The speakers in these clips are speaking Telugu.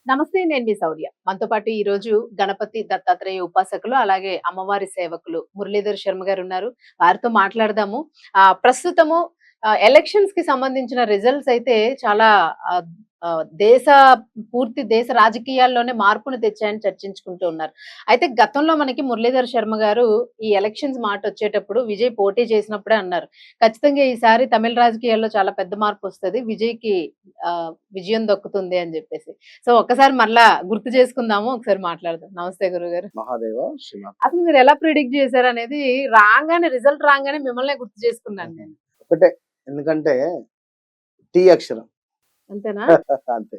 నమస్తే, నేను మీ శౌర్య. మనతో పాటు ఈ రోజు గణపతి దత్తాత్రేయ ఉపాసకులు, అలాగే అమ్మవారి సేవకులు మురళీధర్ శర్మ గారు ఉన్నారు. వారితో మాట్లాడదాము. ప్రస్తుతము ఎలక్షన్స్ కి సంబంధించిన రిజల్ట్స్ అయితే చాలా ఆహ్, ఆహ్, దేశ పూర్తి దేశ రాజకీయాల్లోనే మార్పును తెచ్చాయని చర్చించుకుంటూ ఉన్నారు. అయితే గతంలో మనకి మురళీధర్ శర్మ గారు ఈ ఎలక్షన్స్ మాటొచ్చేటప్పుడు విజయ్ పోటీ చేసినప్పుడే అన్నారు. ఖచ్చితంగా ఈసారి తమిళ రాజకీయాల్లో చాలా పెద్ద మార్పొస్తది. విజయ్‌కి విజయం దక్కుతుంది అని జెప్పేసి. సో, ఒక్కసారి మరలా గుర్తు చేసుకుందాము. ఒకసారి మాట్లాడదాం. నమస్తే గురువుగారు. మహాదేవ శ్రీనాథ్. అసలు మీరు ఎలా ప్రిడిక్ట్ చేశారనేది రిజల్ట్ రాంగానే మిమ్మల్నే గుర్తు చేసుకున్నాను నేను. ఒకటే, ఎందుకంటే టీ అక్షరం. అంతేనా? అంతే.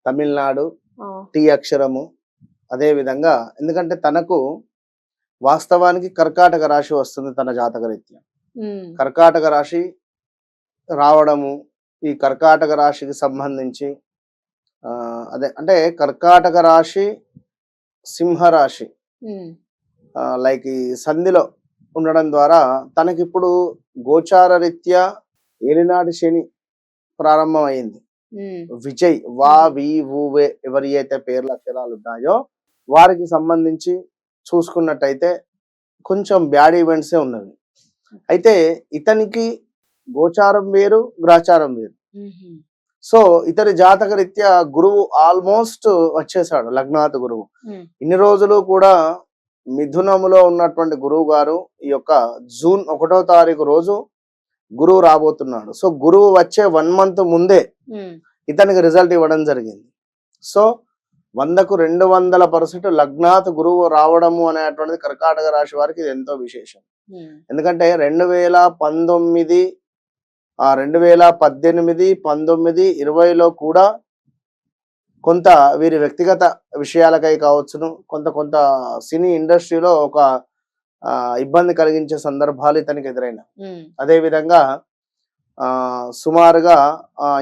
తమిళనాడు ఆ! టీ అక్షరము. అదే విధంగా ఎందుకంటే తనకు వాస్తవానికి కర్కాటక రాశి వస్తుంది తన జాతక రీత్యా. హ్మ్. కర్కాటక రాశి రావడము, ఈ కర్కాటక రాశికి సంబంధించి అదే అంటే కర్కాటక రాశి, సింహరాశి హ్మ్. లైక్ ఈ సంధిలో ఉండడం ద్వారా తనకిప్పుడు గోచార రీత్యా ఏలినాటి శని ప్రారంభమైంది. హ్మ్. విజయ్ వి ఊ వే ఎవరి అయితే పేర్ల అక్షరాలు ఉన్నాయో వారికి సంబంధించి చూసుకున్నట్టయితే కొంచెం బ్యాడ్ ఈవెంట్సే ఉన్నవి. అయితే ఇతనికి గోచారం వేరు, గ్రాచారం వేరు. హుహు. సో ఇతని జాతక రీత్యా గురువు ఆల్మోస్ట్ వచ్చేసాడు, లగ్నాత్ గురువు. హ్మ్. ఇన్ని రోజులు కూడా మిథునములో ఉన్నటువంటి గురువు గారు ఈ యొక్క జూన్ 1వ తారీఖు రోజు గురువు రాబోతున్నాడు. సో గురువు వచ్చే 1 మంత్ ముందే హ్మ్. ఇతనికి రిజల్ట్ ఇవ్వడం జరిగింది. సో 100కు 200% లగ్నాత్ గురువు రావడము అనేటువంటిది కర్కాటక రాశి వారికి ఇది ఎంతో విశేషం. హ్మ్. ఎందుకంటే 2019, 2018, 19, 20లో కూడా కొంత వీరి వ్యక్తిగత విషయాలకై కావచ్చును, కొంత సినీ ఇండస్ట్రీలో ఒక ఇబ్బంది కలిగించే సందర్భాలు ఇతనికి ఎదురైన. హ్మ్. అదే విధంగా సుమారుగా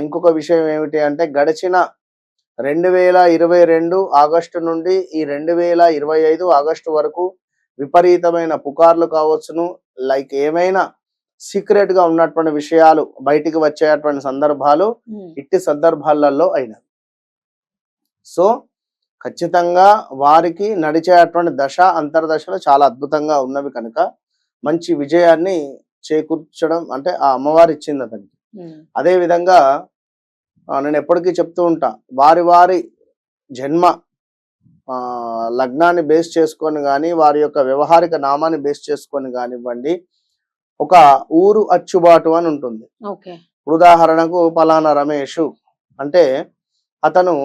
ఇంకొక విషయం ఏమిటి అంటే గడిచిన 2022 ఆగస్టు నుండి ఈ 2025 ఆగస్టు వరకు విపరీతమైన పుకార్లు కావచ్చును, లైక్ ఏమైనా సీక్రెట్ గా ఉన్నటువంటి విషయాలు బయటికి వచ్చేటువంటి సందర్భాలు హ్మ్. ఇట్టి సందర్భాలలో అయినా. సో ఖచ్చితంగా వారికి నడిచేటువంటి దశ అంతర్దశలు చాలా అద్భుతంగా ఉన్నవి కనుక మంచి విజయాన్ని చేకూర్చడం అంటే ఆ అమ్మవారు ఇచ్చింది అతనికి. హ్మ్. అదే విధంగా నేను ఎప్పటికీ చెప్తూ ఉంటా, వారి జన్మ లగ్నాన్ని బేస్ చేసుకొని కానీ, వారి యొక్క వ్యవహారిక నామాన్ని బేస్ చేసుకొని కానివ్వండి, ఒక ఊరు అచ్చుబాటు అని ఉంటుంది. ఓకే. ఉదాహరణకు పలానా రమేషు అంటే అతను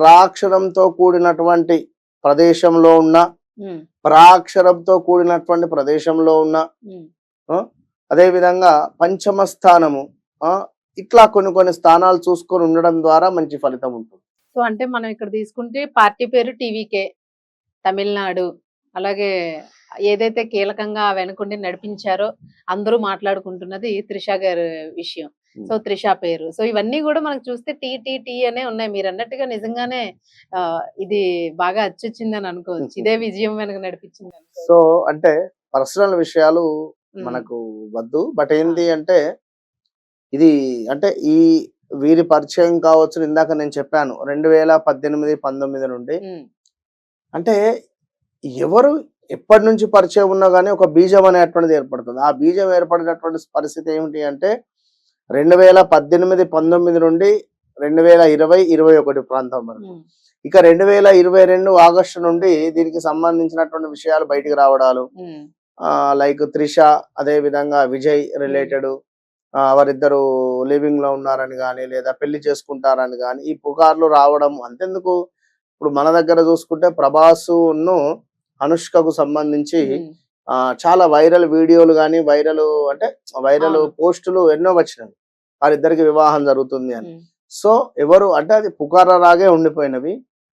రాక్షరంతో కూడినటువంటి ప్రదేశంలో ఉన్న, హ్మ్. ప్రాక్షరంతో కూడినటువంటి ప్రదేశంలో ఉన్న, హ్మ్. అదే విధంగా పంచమ స్థానము, ఇట్లా కొన్ని స్థానాలు చూసుకొని ఉండడం ద్వారా మంచి ఫలితం ఉంటుంది. సో, అంటే మనం ఇక్కడ తీసుకుంటే పార్టీ పేరు టీవీకే, తమిళనాడు. అలాగే ఏదైతే కీలకంగా వెనకుండి నడిపించారో అందరూ మాట్లాడుకుంటున్నది త్రిష గారి విషయం. సో, త్రిష పేరు. సో, ఇవన్నీ గూడా మనకు చూస్తే టీ అనే ఉన్నాయి. మీరన్నట్టుగా నిజంగానే ఇది బాగా అచ్చొచ్చిందని అనుకోవచ్చు. ఇదే విజయం వెనక నడిపించిందనుకోవచ్చు. సో అంటే పర్సనల్ విషయాలు హ్మ్. మనకు వద్దు. బట్ ఏంది అంటే ఇది అంటే ఈ వీరి పరిచయం కావచ్చు. ఇందాక నేను చెప్పాను 2018, 19 నుండి. హ్మ్. అంటే ఎవరు ఎప్పటి నుంచి పరిచయం ఉన్నా గానీ ఒక బీజం అనేటువంటిది ఏర్పడుతుంది. ఆ బీజం ఏర్పడినటువంటి పరిస్థితి ఏమిటి అంటే 2018, 19 నుండి 2020, 21 ప్రాంతం వరకు. హ్మ్. ఇక 2022 ఆగస్టు నుండి దీనికి సంబంధించినటువంటి విషయాలు బయటికి రావడాలు, హ్మ్. లైక్ త్రిష, అదే విధంగా విజయ్ రిలేటెడ్ వారిద్దరు లివింగ్ లో ఉన్నారని కానీ, లేదా పెళ్లి చేసుకుంటారని కానీ ఈ పుకార్లు రావడం. అంతెందుకు, ఇప్పుడు మన దగ్గర చూసుకుంటే ప్రభాసును అనుష్కకు సంబంధించి హ్మ్. చాలా వైరల్ వీడియోలు కానీ, వైరల్ అవును. పోస్టులు ఎన్నో వచ్చినాయి వారిద్దరికి వివాహం జరుగుతుంది అని. హ్మ్. సో ఎవరు అంటే అది పుకార్లలాగే ఉండిపోయినవి.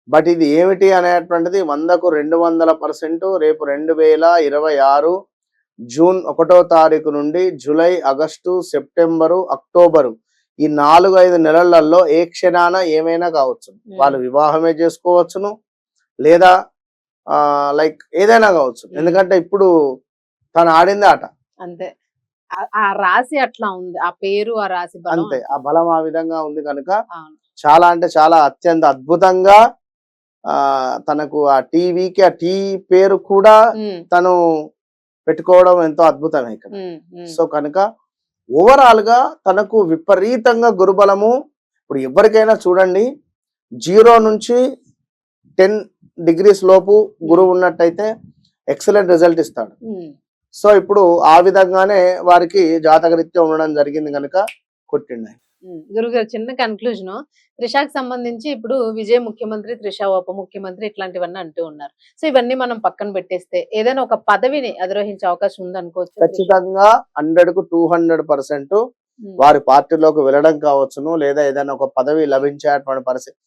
బట్ ఇది ఏమిటి అనేటువంటిది 100కు 200% రేపు 2026 జూన్ 1వ తారీఖు నుండి జూలై, ఆగస్టు, సెప్టెంబరు, అక్టోబరు ఈ 4-5 నెలలలో ఏ క్షణాన ఏమైనా కావచ్చు. వాళ్ళు వివాహమే చేసుకోవచ్చును, లేదా లైక్ ఏదైనా కావచ్చు. ఎందుకంటే ఇప్పుడు తను ఆడింది ఆట అంతే. ఆ రాశి అట్లా ఉంది. ఆ పేరు, ఆ రాశి బలం అంతే. ఆ బలం ఆ విధంగా ఉంది కనుక అవును. చాలా అంటే చాలా అత్యంత అద్భుతంగా తనకు ఆ టీవీకి ఆ టీ పేరు కూడా తను పెట్టుకోవడం ఎంతో అద్భుతమే ఇక్కడ. సో కనుక ఓవరాల్ గా తనకు విపరీతంగా గురుబలము. ఇప్పుడు ఎవరికైనా చూడండి 0 నుంచి 10 degrees లోపు గురువు ఉన్నట్టయితే ఎక్సలెంట్ రిజల్ట్ ఇస్తాడు. సో ఇప్పుడు ఆ విధంగానే వారికి జాతకరీత్యా ఉండడం జరిగింది కనుక కొట్టిండు. గురుగారు చిన్న కన్క్లూజన్, త్రిషాకి సంబంధించి ఇప్పుడు విజయ్ ముఖ్యమంత్రి, త్రిష ఉప ముఖ్యమంత్రి ఇట్లాంటివన్నీ అంటూ ఉన్నారు. సో ఇవన్నీ మనం పక్కన పెట్టేస్తే ఏదైనా ఒక పదవిని అధిరోహించే అవకాశం ఉంది అనుకోవచ్చు. ఖచ్చితంగా 100కు 200% వారి పార్టీలోకి వెళ్ళడం కావచ్చును, లేదా ఏదైనా ఒక పదవి లభించేటువంటి పరిస్థితి.